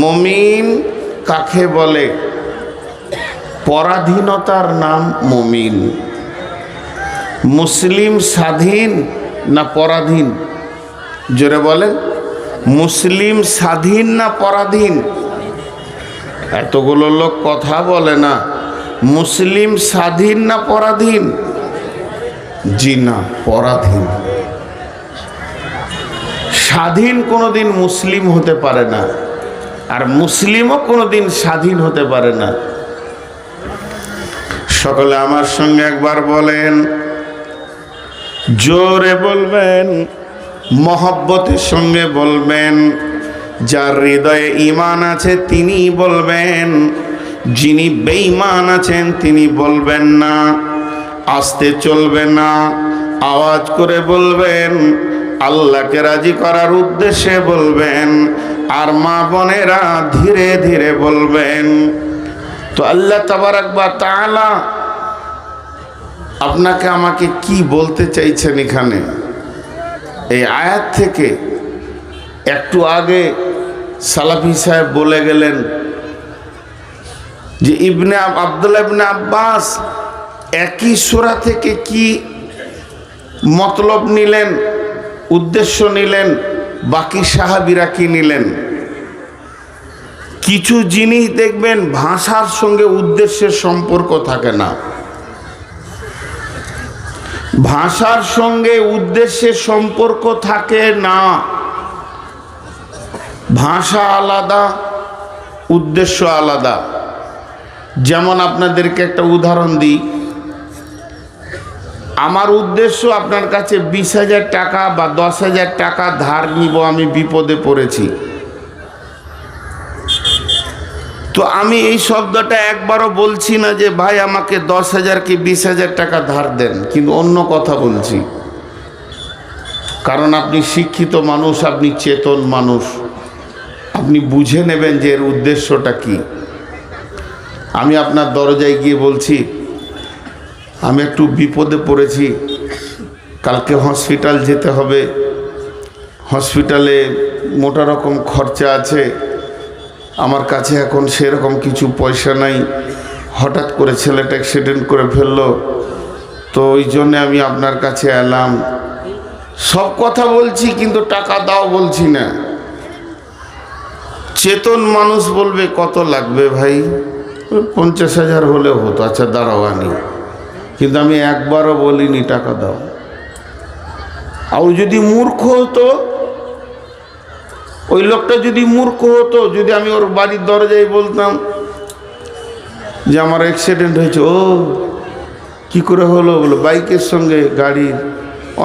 মুমিন কাকে বলে? পরাধীনতার নাম মুমিন। মুসলিম স্বাধীন না পরাধীন? জোরে বলেন। মুসলিম স্বাধীন না পরাধীন? এতগুলো লোক কথা বলে না। মুসলিম স্বাধীন না পরাধীন? জি না, পরাধীন। স্বাধীন কোনোদিন মুসলিম হতে পারে না, আর মুসলিমও কোনোদিন স্বাধীন হতে পারে না। সকলে আমার সঙ্গে একবার বলেন, জোরে বলবেন, মহব্বতের সঙ্গে বলবেন। যার হৃদয়ে ঈমান আছে তিনি বলবেন, যিনি বেঈমান আছেন তিনি বলবেন না। আস্তে চলবে না, আওয়াজ করে বলবেন, আল্লাহকে রাজি করার উদ্দেশ্যে বলবেন। আর মা বোনেরা ধীরে ধীরে বলবেন। তো আল্লাহ তাবারাক ওয়া তাআলা আপনাকে আমাকে কি বলতে চাইছেন এখানে? এই আয়াত থেকে একটু আগে সালাফি সাহেব বলে গেলেন যে আব্দুল্লাহ ইবনে আব্বাস একই সূরা থেকে কি মতলব নিলেন, উদ্দেশ্য নিলেন, বাকি সাহাবীরা কি নিলেন? কিছু জিনিস দেখবেন ভাষার সঙ্গে উদ্দেশ্যের সম্পর্ক থাকে না। ভাষার সঙ্গে উদ্দেশ্যের সম্পর্ক থাকে না। ভাষা আলাদা, উদ্দেশ্য আলাদা। যেমন আপনাদেরকে একটা উদাহরণ দিই। আমার উদ্দেশ্য আপনার কাছে 20,000 টাকা বা 10,000 টাকা ধার নিব, আমি বিপদে পড়েছি। তো আমি এই শব্দটা একবারও বলছি না যে ভাই আমাকে 10,000 কি 20,000 টাকা ধার দেন, কিন্তু অন্য কথা বলছি। কারণ আপনি শিক্ষিত মানুষ, আপনি চেতন মানুষ, আপনি বুঝে নেবেন যে এর উদ্দেশ্যটা কি। আমি আপনার দরজায় গিয়ে বলছি আমি একটু বিপদে পড়েছি, কালকে হসপিটাল যেতে হবে, হসপিটালে মোটা রকম খরচা আছে, আমার কাছে এখন সেরকম কিছু পয়সা নাই, হঠাৎ করে ছেলেটা অ্যাক্সিডেন্ট করে ফেললো, তো ওই জন্যে আমি আপনার কাছে এলাম। সব কথা বলছি কিন্তু টাকা দাও বলছি না। চেতন মানুষ বলবে কত লাগবে ভাই? 50,000 হলেও হতো, আচ্ছা দাঁড়াও আনি। কিন্তু আমি একবারও বলিনি টাকা দাও। আর যদি মূর্খ হতো, ওই লোকটা যদি মূর্খ হতো, যদি আমি ওর বাড়ির দরজায় বলতাম যে আমার অ্যাক্সিডেন্ট হয়েছে, ও কি করে হলো? বলো বাইকের সঙ্গে গাড়ির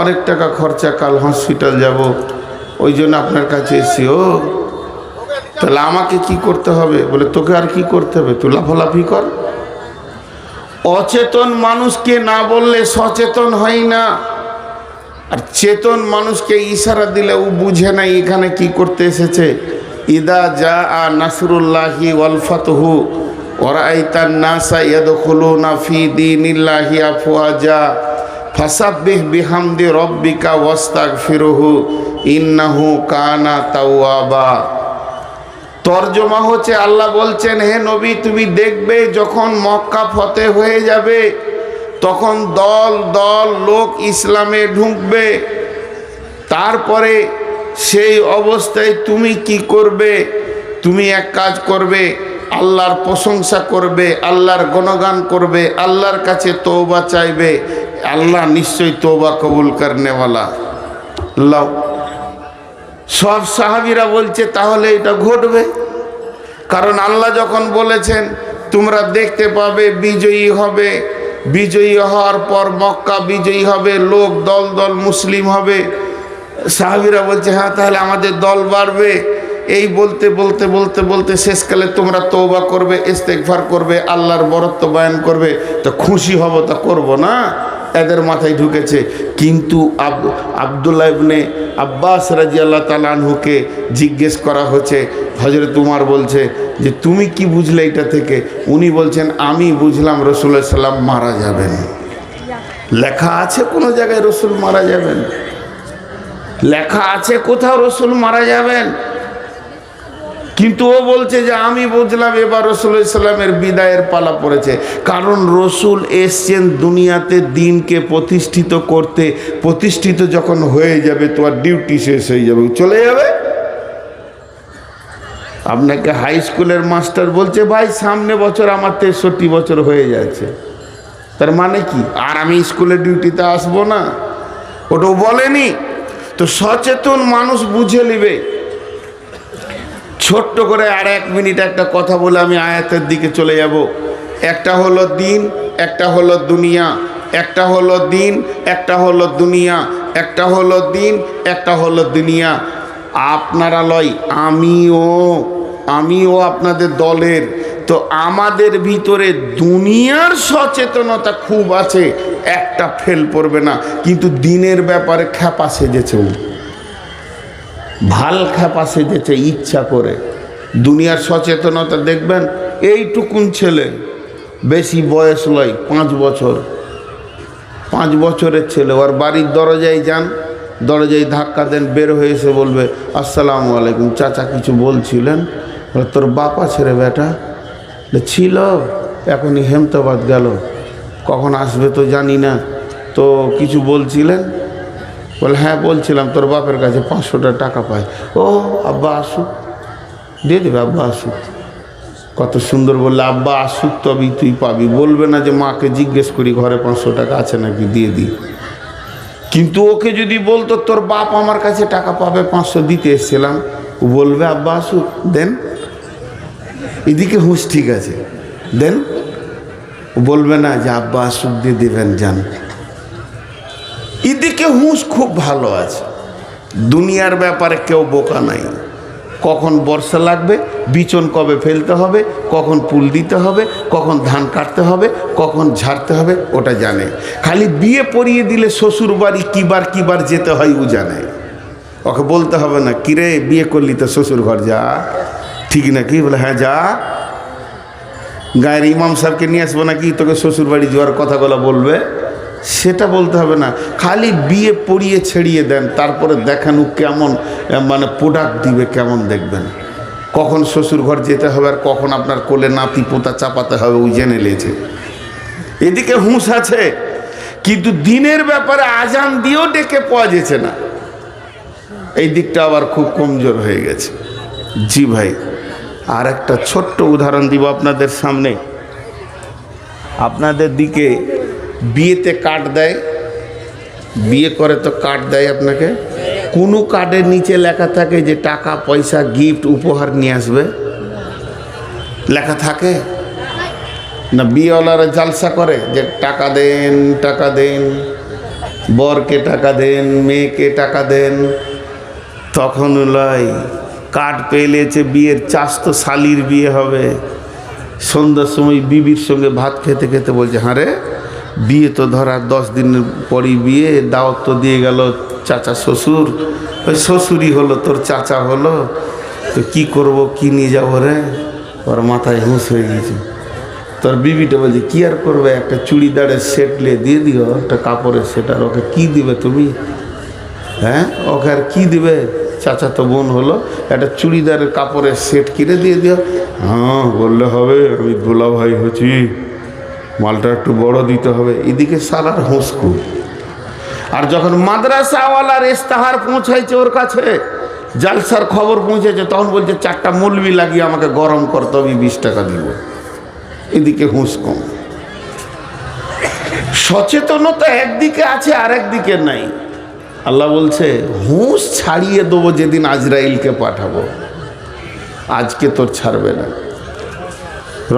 অনেক টাকা খরচা, কাল হসপিটাল যাব, ওই জন্য আপনার কাছে এসেছি। ও তাহলে আমাকে কি করতে হবে? বলে তোকে আর কি করতে হবে, তুই লাফালাফি কর। অচেতন মানুষকে না বললে সচেতন হয় না। আর চেতন মানুষকে ইশারা দিলে ও বুঝে নাই এখানে কি করতে এসেছে। ইদা জাআ নাসরুল্লাহি ওয়াল ফাতহু ওয়া রাআইতান নাসা ইয়াদখুলুনা ফি দীনিল্লাহি আফওয়াজা ফাসাব্বিহ বিহামদি রাব্বিকা ওয়াস্তাগফিরহু ইন্নাহু কানা তাওয়াবা। তর্জমা হচ্ছে, আল্লাহ বলছেন হে নবী তুমি দেখবে যখন মক্কা ফতেহ হয়ে যাবে তখন দল দল লোক ইসলামে ঢুকবে। তারপরে সেই অবস্থায় তুমি কি করবে? তুমি এক কাজ করবে, আল্লাহর প্রশংসা করবে, আল্লাহর গুণগান করবে, আল্লাহর কাছে তওবা চাইবে। আল্লাহ নিশ্চয়ই তওবা কবুল করনেওয়ালা। আল্লাহ সব সাহাবীরা বলছে তাহলে এটা ঘটবে। কারণ আল্লাহ যখন বলেছেন তোমরা দেখতে পাবে বিজয়ী হবে, বিজয়ী হওয়ার পর মক্কা বিজয়ী হবে, লোক দল দল মুসলিম হবে। সাহাবীরা বলছে হ্যাঁ তাহলে আমাদের দল বাড়বে। এই বলতে বলতে বলতে বলতে শেষকালে তোমরা তওবা করবে, ইস্তেগফার করবে, আল্লাহর বরত্ব বয়ান করবে, তো খুশি হব, তা করব না। এদের মাথায় ঢুকেছে। কিন্তু আব্দুল্লাহ ইবনে আব্বাস রাদিয়াল্লাহু তাআলা আনহুকে জিজ্ঞেস করা হচ্ছে, হযরত উমর বলছে যে তুমি কি বুঝলে এটা থেকে? উনি বলছেন আমি বুঝলাম রাসূলুল্লাহ সাল্লাল্লাহু আলাইহি ওয়াসাল্লাম মারা যাবেন। লেখা আছে কোনো জায়গায় রাসূল মারা যাবেন? লেখা আছে কোথাও রাসূল মারা যাবেন? কিন্তু ও বলছে যে আমি বুঝলাম এবার রাসূলুল্লাহ সাল্লামের বিদায়ের পালা পড়েছে, কারণ রসুল এসছেন দুনিয়াতে দিনকে প্রতিষ্ঠিত করতে। প্রতিষ্ঠিত যখন হয়ে যাবে তোমার ডিউটি শেষ হয়ে যাবে, চলে যাবে। আপনাকে হাই স্কুলের মাস্টার বলছে ভাই সামনে বছর আমার 63 বছর হয়ে যাচ্ছে, তার মানে কি আর আমি স্কুলের ডিউটিতে আসবো না? ওটাও বলেনি। তো সচেতন মানুষ বুঝে নিবে। ছোট্ট করে আর 1 মিনিট একটা কথা বলে আমি আয়াতের দিকে চলে যাব। একটা হলো দিন, একটা হলো দুনিয়া। একটা হলো দিন, একটা হলো দুনিয়া। একটা হলো দিন, একটা হলো দুনিয়া। আপনারা লয়, আমিও আপনাদের দলের। তো আমাদের ভিতরে দুনিয়ার সচেতনতা খুব আছে, একটা ফেল পড়বে না, কিন্তু দিনের ব্যাপারে খ্যাপা সেজেছে, ভাল খ্যাপা সেজেছে ইচ্ছা করে। দুনিয়ার সচেতনতা দেখবেন এইটুকুন ছেলে, বেশি বয়স নয়, 5 বছর, 5 বছরের ছেলে, ওর বাড়ির দরজায় যান, দরজায় ধাক্কা দেন, বের হয়ে এসে বলবে আসসালামু আলাইকুম, চাচা কিছু বলছিলেন? তোর বাপ আছে রে বেটা? ছিল, এখনই হেমতাবাদ গেল, কখন আসবে তো জানি না, তো কিছু বলছিলেন? বলে হ্যাঁ বলছিলাম, তোর বাপের কাছে 500 টাকা পায়। ও আব্বা আসুক, দিয়ে দেবে, আব্বা আসুক। কত সুন্দর বললে, আব্বা আসুক তবেই তুই পাবি। বলবে না যে মাকে জিজ্ঞেস করি ঘরে 500 টাকা আছে নাকি, দিয়ে দিই। কিন্তু ওকে যদি বলতো তোর বাপ আমার কাছে টাকা পাবে, 500 দিতে এসেছিলাম, ও বলবে আব্বা আসুক, দেন। এদিকে হুঁশ ঠিক আছে, দেন। ও বলবে না যে আব্বা আসুক, দিয়ে দেবেন, যান। এদিকে হুঁশ খুব ভালো আছে। দুনিয়ার ব্যাপারে কেউ বোকা নাই। কখন বর্ষা লাগবে, বিচন কবে ফেলতে হবে, কখন পুল দিতে হবে, কখন ধান কাটতে হবে, কখন ঝাড়তে হবে, ওটা জানে। খালি বিয়ে পড়িয়ে দিলে শ্বশুর বাড়ি কিবার যেতে হয় ও জানে। ওকে বলতে হবে না কিরে বিয়ে করলি তো শ্বশুর ঘর যা, ঠিক না কি? বলে হ্যাঁ যা। গায়ের ইমাম সাহেবকে নিয়ে আসবো নাকি তোকে শ্বশুর বাড়ি যাওয়ার কথাগুলো বলবে? সেটা বলতে হবে না। খালি বিয়ে পড়িয়ে ছেড়িয়ে দেন, তারপরে দেখেন ও কেমন মানে প্রোডাক্ট দিবে, কেমন দেখবেন। কখন শ্বশুর ঘর যেতে হবে আর কখন আপনার কোলে নাতি পোতা চাপাতে হবে ওই জেনে লেছে। এদিকে হুঁশ আছে, কিন্তু দিনের ব্যাপারে আজান দিয়েও ডেকে পাওয়া যেছে না। এই দিকটা আবার খুব কমজোর হয়ে গেছে। জি ভাই, আর একটা ছোট্ট উদাহরণ দিব আপনাদের সামনে। আপনাদের দিকে বিয়েতে কার্ড দেয়, বিয়ে করে তো কার্ড দেয় আপনাকে। কোনো কার্ডের নিচে লেখা থাকে যে টাকা পয়সা গিফট উপহার নিয়ে আসবে? লেখা থাকে না? বিয়েওয়ালারা জালসা করে যে টাকা দেন, টাকা দেন, বরকে টাকা দেন, মেয়েকে টাকা দেন। তখন লয় কার্ড পেলেছে বিয়ের চাস্তো শালির বিয়ে হবে। সন্ধ্যার সময় বিবির সঙ্গে ভাত খেতে খেতে বলছে হ্যাঁ রে, বিয়ে তো ধরার 10 দিনের পরই বিয়ে, দাওয়াত তো দিয়ে গেল চাচা শ্বশুর, ওই শ্বশুরই হলো তোর চাচা হলো, তো কি করব, কি নিয়ে যাবো রে? ওর মাথায় হুঁশ হয়ে গেছে। তোর বিবিটা বলছে কি আর করবে, একটা চুড়িদারের সেট নিয়ে দিয়ে দিও, একটা কাপড়ের সেট। আর ওকে কি দিবে তুমি? হ্যাঁ, ওকে আর কি দিবে? চাচা তো বোন হলো, একটা চুড়িদারের কাপড়ের সেট কিনে দিয়ে দিও। হ্যাঁ বললে হবে, আমি দোলা ভাই হচ্ছি, মালটা একটু বড় দিতে হবে। এদিকে সালার হুঁসকু। আর যখন মাদ্রাসাওয়ালার ইস্তাহার পৌঁছাইছে ওর কাছে, জালসার খবর পৌঁছেছে, তখন বলছে 4টা মৌলবি লাগিয়ে আমাকে গরম করতে হবে, 20 টাকা দিব। এদিকে হুঁশ কম। সচেতনতা একদিকে আছে আর একদিকে নাই। আল্লাহ বলছে হুঁশ ছাড়িয়ে দেবো যেদিন আজরাইলকে পাঠাবো, আজকে তোর ছাড়বে না।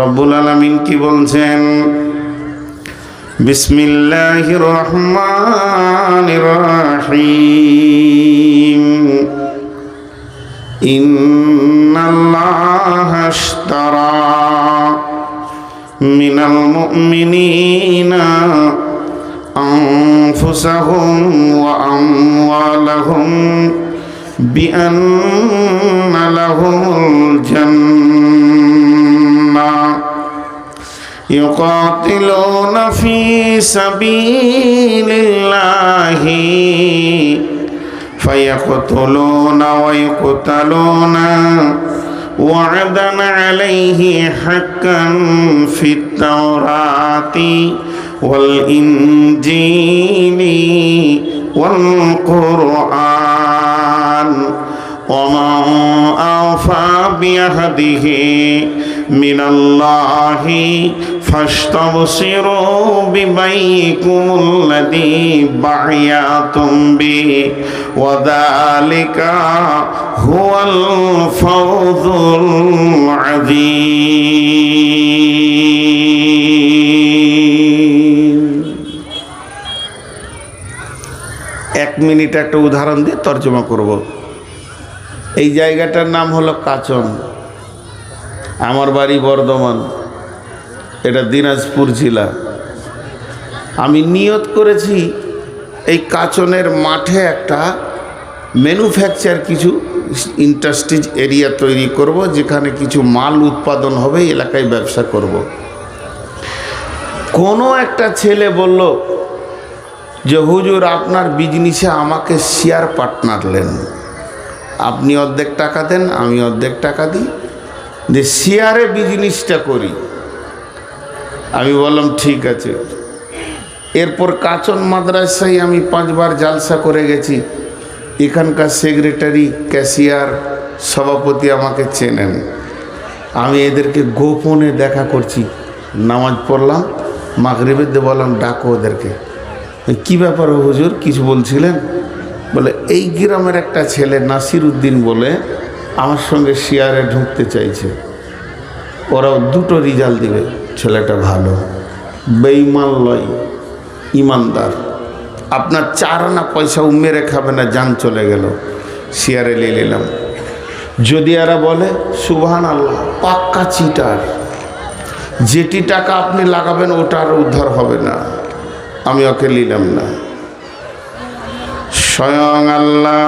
রব্বুল আলামিন কি বলছেন? বিসমিল্লাহির রহমানির রহিম। ইন্নাল্লাহা আশতারা মিনাল মুমিনিনা আনফুসাহুম ওয়া আমওয়ালাহুম বিআন্না লাহুমুল জান্নাহ ইউকাতিলুনা ফি সাবিলিল্লাহি ফায়াকতুলুনা ওয়া ইউকতালুনা وعدا عليه حقا في التوراة والإنجيل والقرآن ومن أوفى بعهده من الله فاستبشروا ببيعكم الذي بايعتم به وذلك هو الفوز العظيم। এক মিনিট একটা উদাহরণ দিয়ে তর্জমা করব। এই জায়গাটার নাম হলো কাচন। আমার বাড়ি বর্ধমান, এটা দিনাজপুর জেলা। আমি নিয়ত করেছি এই কাচনের মাঠে একটা ম্যানুফ্যাকচার কিছু ইন্ডাস্ট্রিজ এরিয়া তৈরি করব, যেখানে কিছু মাল উৎপাদন হবে, এলাকায় ব্যবসা করব। কোনো একটা ছেলে বলল যে হুজুর আপনার বিজনেসে আমাকে শেয়ার পার্টনার নেন, আপনি অর্ধেক টাকা দেন আমি অর্ধেক টাকা দিই, যে শেয়ারে বিজনেসটা করি। আমি বললাম ঠিক আছে। এরপর কাচন মাদ্রাসায় আমি 5 বার জালসা করে গেছি। এখানকার সেক্রেটারি, ক্যাশিয়ার, সভাপতি আমাকে চেনেন। আমি এদেরকে গোপনে দেখা করছি। নামাজ পড়লাম, মাগরিবের দিয়ে বললাম ডাকো ওদেরকে। কি ব্যাপার হুজুর, কিছু বলছিলেন? বলে এই গ্রামের একটা ছেলে নাসির উদ্দিন বলে আমার সঙ্গে শেয়ারে ঢুকতে চাইছে, ওরাও 2টো রেজাল্ট দিবে। ছেলেটা ভালো, বেঈমান লয়, ইমানদার, আপনার 4 আনা পয়সা মেরে খাবে না, জান চলে গেল। শেয়ারে নিয়ে নিলাম। যদি এরা বলে সুবহানাল্লাহ, পাক্কা চিটার, যেটি টাকা আপনি লাগাবেন ওটা আর উদ্ধার হবে না, আমি ওকে নিলাম না। স্বয়ং আল্লাহ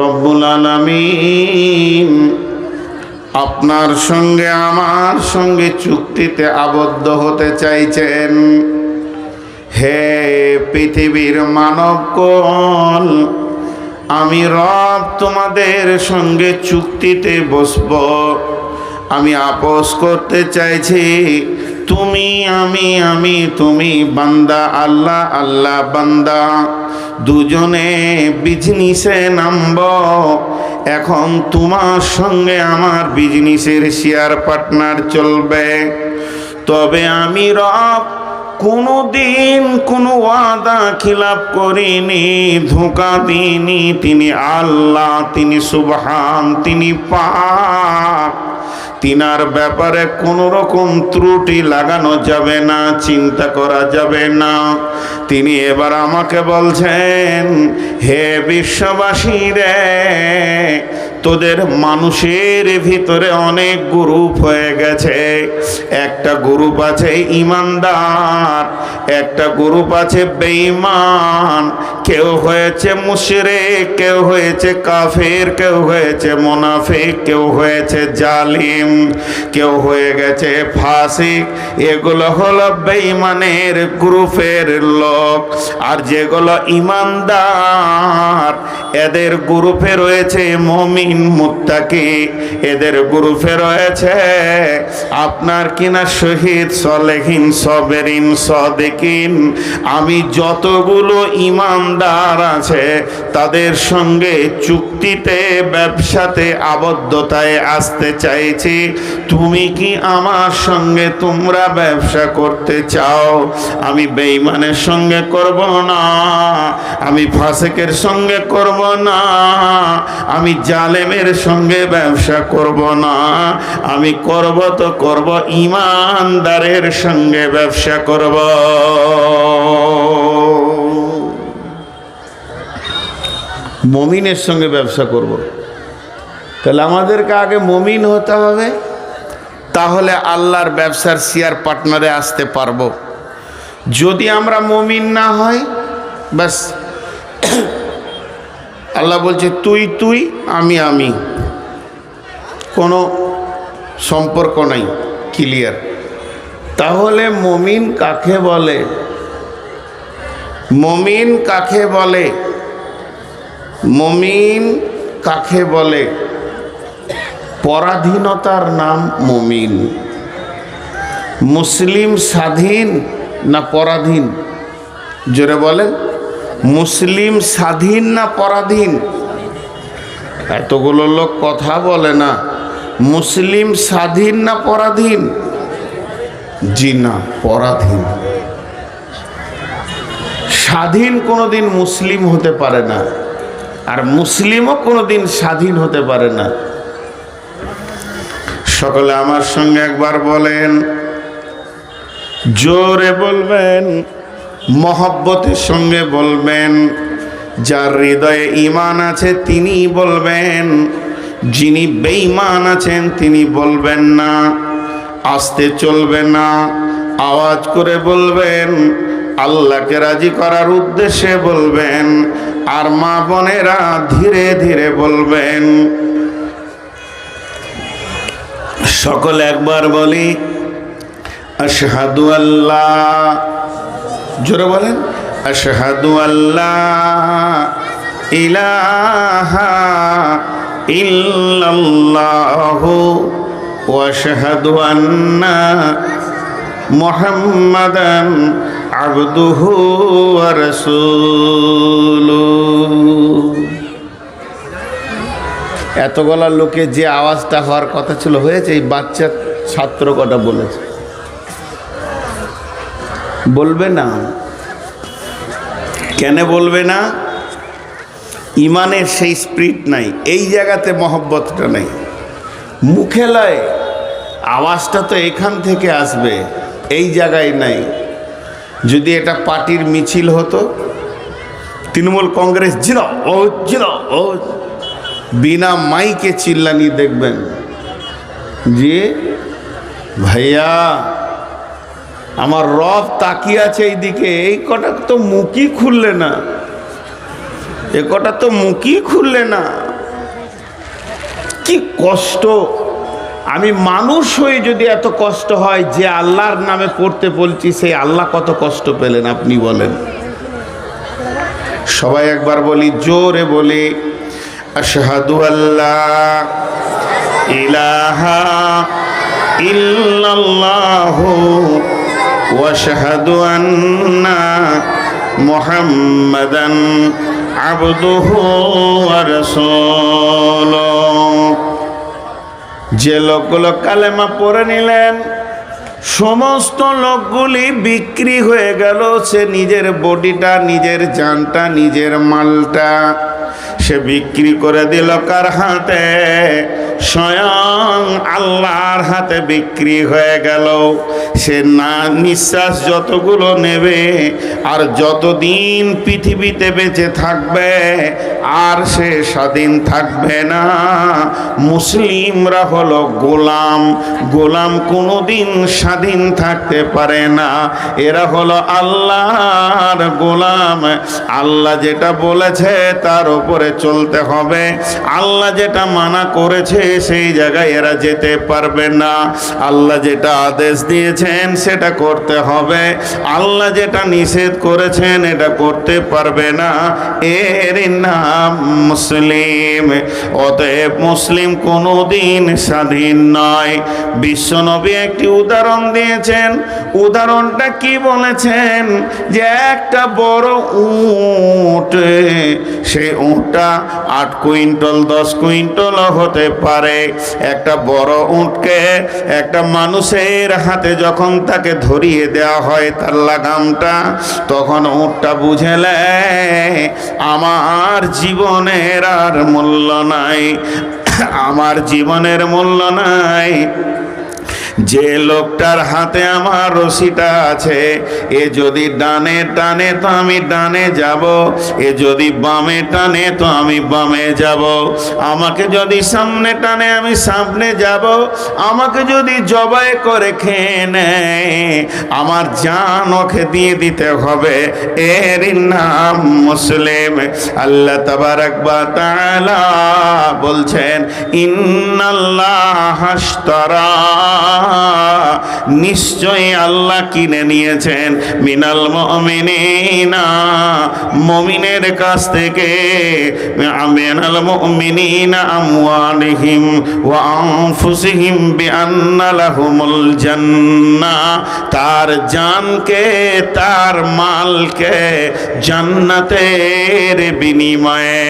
রব্বুল আলামিন আপনার সঙ্গে আমার সঙ্গে চুক্তিতে আবদ্ধ হতে চাইছেন। হে পৃথিবীর মানবকুল, আমি রব তোমাদের সঙ্গে চুক্তিতে বসব। আমি আপোস করতে চাইছি, তুমি আমি তুমি, বান্দা আল্লাহ আল্লাহ বান্দা, দুজনে বিজনেসে নামব। এখন তোমার সঙ্গে আমার বিজনেসের শেয়ার পার্টনার চলবে। তবে আমি রব কোনো দিন কোনো ওয়াদা খিলাফ করিনি, ধোঁকা দিইনি। তিনি আল্লাহ, তিনি সুবহান, তিনি পাক। তিনার ব্যাপারে কোনো রকম ত্রুটি লাগানো যাবে না, চিন্তা করা যাবে না। তিনি এবার আমাকে বলছেন, হে বিশ্ববাসী রে, তোদের মানুষের ভিতরে অনেক গ্রুপ হয়ে গেছে। একটা গ্রুপ আছে ইমানদার, একটা গ্রুপ আছে বেঈমান। কেউ হয়েছে মুশরিক, কেউ হয়েছে কাফের, কেউ হয়েছে মুনাফিক, কেউ হয়েছে জালিম, কেউ হয়ে গেছে ফাসিক। এগুলো হলো বেঈমানের গ্রুপের লোক। আর যেগুলো ইমানদার, এদের গ্রুপে রয়েছে মুমিন মুত্তাকি, এদের গ্রুপে রয়েছে আপনার কিনা শহীদ, সলেহিন, সবেরিন, সাদিকিন। আমি যতগুলো ইমানদার আছে তাদের সঙ্গে চুক্তিতে, ব্যবসাতে, আবদ্ধতায় আসতে চাইছি। তুমি কি আমার সঙ্গে তোমরা ব্যবসা করতে চাও? আমি বেঈমানের সঙ্গে করব না, আমি ফাসিকের সঙ্গে করব না, আমি জালেমের সঙ্গে ব্যবসা করব না। আমি করব তো করব ইমানদারের সঙ্গে ব্যবসা করব। মুমিনের সঙ্গে ব্যবসা করব। তাহলে আমাদেরকে আগে মুমিন হতে হবে, তাহলে আল্লাহর ব্যবসার শেয়ার পার্টনারে আসতে পারবো। যদি আমরা মুমিন না হয়, ব্যাস আল্লাহ বলছে তুই তুই, আমি আমি, কোনো সম্পর্ক নাই, ক্লিয়ার। তাহলে মুমিন কাকে বলে? মুমিন কাকে বলে? মুমিন কাকে বলে? পরাধীনতার নাম মুমিন। মুসলিম স্বাধীন না পরাধীন? জোরে বলেন, মুসলিম স্বাধীন না পরাধীন? এতগুলো লোক কথা বলে না। মুসলিম স্বাধীন না পরাধীন? জি না, পরাধীন। স্বাধীন কোনোদিন মুসলিম হতে পারে না, আর মুসলিমও কোনোদিন স্বাধীন হতে পারে না। সকলে আমার সঙ্গে একবার বলেন, জোরে বলবেন, মহব্বতের সঙ্গে বলবেন। যার হৃদয়ে ঈমান আছে তিনি বলবেন, যিনি বেঈমান আছেন তিনি বলবেন না। আস্তে চলবে না, আওয়াজ করে বলবেন, আল্লাহকে রাজি করার উদ্দেশ্যে বলবেন। আর মা বোনেরা ধীরে ধীরে বলবেন। সকলে একবার বলি, আশহাদু আল্লাহ, জোরে বলেন, আশহাদু আল্লাহ ইলাহা ইল্লাল্লাহু ওয়া আশহাদু আন্না মুহাম্মাদান আবদুহু ওয়া রাসূলুহু। এত গলার লোকে যে আওয়াজটা হওয়ার কথা ছিল হয়েছে। এই বাচ্চা ছাত্র কটা বলেছে, বলবে না। কেন বলবে না? ইমানের সেই স্পিরিট নাই, এই জায়গাতে মহব্বতটা নাই। মুখে লয়, আওয়াজটা তো এখান থেকে আসবে, এই জায়গায় নাই। যদি এটা পার্টির মিছিল হতো, তৃণমূল কংগ্রেস জিরো ও জিরো ও, বিনা মাইকে চিল্লানি দেখবেন যে ভাইয়া আমার রব তাকিয়ে আছে এই দিকে। এই কটা তো মুখই খুললে না, এ কটা তো মুখই খুললে না। কি কষ্ট! আমি মানুষ হয়ে যদি এত কষ্ট হয়, যে আল্লাহর নামে পড়তে বলছি সেই আল্লাহ কত কষ্ট পেলেন আপনি বলেন। সবাই একবার বলি, জোরে বলি, আশহাদু আল্লাহ ইলাহা ইল্লাল্লাহু ওয়া আশহাদু আন্না মুহাম্মাদান আবদুহু ওয়া রাসূলুহু। যে লোকগুলো কালেমা পড়ে নিলেন, সমস্ত লোকগুলি বিক্রি হয়ে গেল। সে নিজের বডিটা, নিজের জানটা, নিজের মালটা সে বিক্রি করে দিল কার হাতে? স্বয়ং আল্লাহর হাতে বিক্রি হয়ে গেল। সে না নিঃশ্বাস যতগুলো নেবে আর যতদিন পৃথিবীতে বেঁচে থাকবে, আর সে স্বাধীন থাকবে না। মুসলিমরা হলো গোলাম, গোলাম কোনোদিন স্বাধীন থাকতে পারে না। এরা হলো আল্লাহর গোলাম। আল্লাহ যেটা বলেছে তার উপরে চলতে হবে, আল্লাহ যেটা মানা করেছে সেই জায়গায় এরা যেতে পারবে না। আল্লাহ যেটা আদেশ দিয়েছেন সেটা করতে হবে, আল্লাহ যেটা নিষেধ করেছেন এটা করতে পারবে না। এর নাম মুসলিম। অতএব মুসলিম কোনোদিন স্বাধীন নয়। বিশ্বনবী একটি উদাহরণ দিয়েছেন। উদাহরণটা কি বলেছেন? যে একটা বড় উট, সেই উটটা 8 কুইন্টাল 10 কুইন্টাল হতে পারে। একটা বড় উটকে একটা মানুষের হাতে যখন তাকে ধরিয়ে দেওয়া হয় তার লাগামটা, তখন উটটা বুঝেলে আমার জীবনের আর মূল্য নাই, আমার জীবনের মূল্য নাই। যে লোকটার হাতে আমার রশিটা আছে, এ যদি ডানে টানে তো আমি ডানে যাব, এ যদি বামে টানে তো আমি বামে যাব। আমাকে যদি সামনে টানে আমি সামনে যাব, আমাকে যদি জবাই করে খেয়ে নেয় আমার জান ওকে দিয়ে দিতে হবে। এর নাম মুসলিম। আল্লাহ তাবারাক ওয়া তাআলা বলছেন, ইন্নাল্লাহা আশতারা নিশ্চয়ই আল্লাহ কিনে নিয়েছেন মিনাল মুমিনিনা মুমিনের কাছ থেকে মিনাল মুমিনিনা আমওয়ালিহিম ওয়া আনফুসিহিম বিআন্না লাহুমুল জান্নাহ তার জানকে তার মালকে জান্নাতের বিনিময়ে।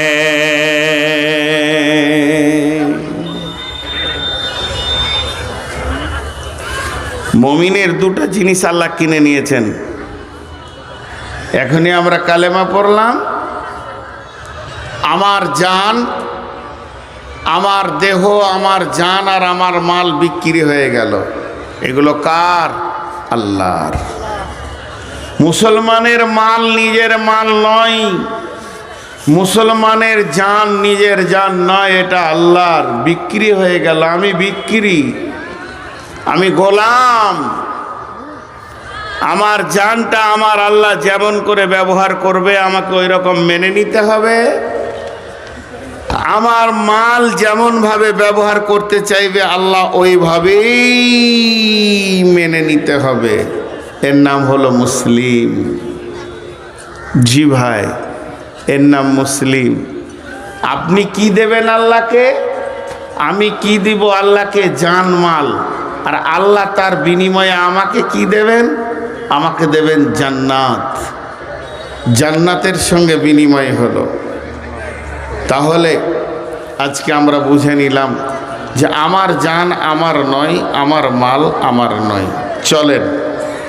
মুমিনের দুটো জিনিস আল্লাহ কিনে নিয়েছেন। এখনই আমরা কালেমা পড়লাম, আমার জান, আমার দেহ, আমার জান আর আমার মাল বিক্রি হয়ে গেল। এগুলো কার? আল্লাহর। মুসলমানের মাল নিজের মাল নয়, মুসলমানের জান নিজের জান নয়, এটা আল্লাহর। বিক্রি হয়ে গেল, আমি বিক্রি, আমি গোলাম। আমার জানটা আমার আল্লাহ যেমন করে ব্যবহার করবে আমাকে ওই রকম মেনে নিতে হবে। আমার মাল যেমন ভাবে ব্যবহার করতে চাইবে আল্লাহ ওইভাবেই মেনে নিতে হবে। এর নাম হলো মুসলিম। জি ভাই, এর নাম মুসলিম। আপনি কি দেবেন আল্লাহকে? আমি কি দিব আল্লাহকে? জান মাল। আর আল্লাহ তার বিনিময়ে আমাকে কি দেবেন? আমাকে দেবেন জান্নাত। জান্নাতের সঙ্গে বিনিময় হলো। তাহলে আজকে আমরা বুঝে নিলাম যে আমার জান আমার নয়, আমার মাল আমার নয়। চলেন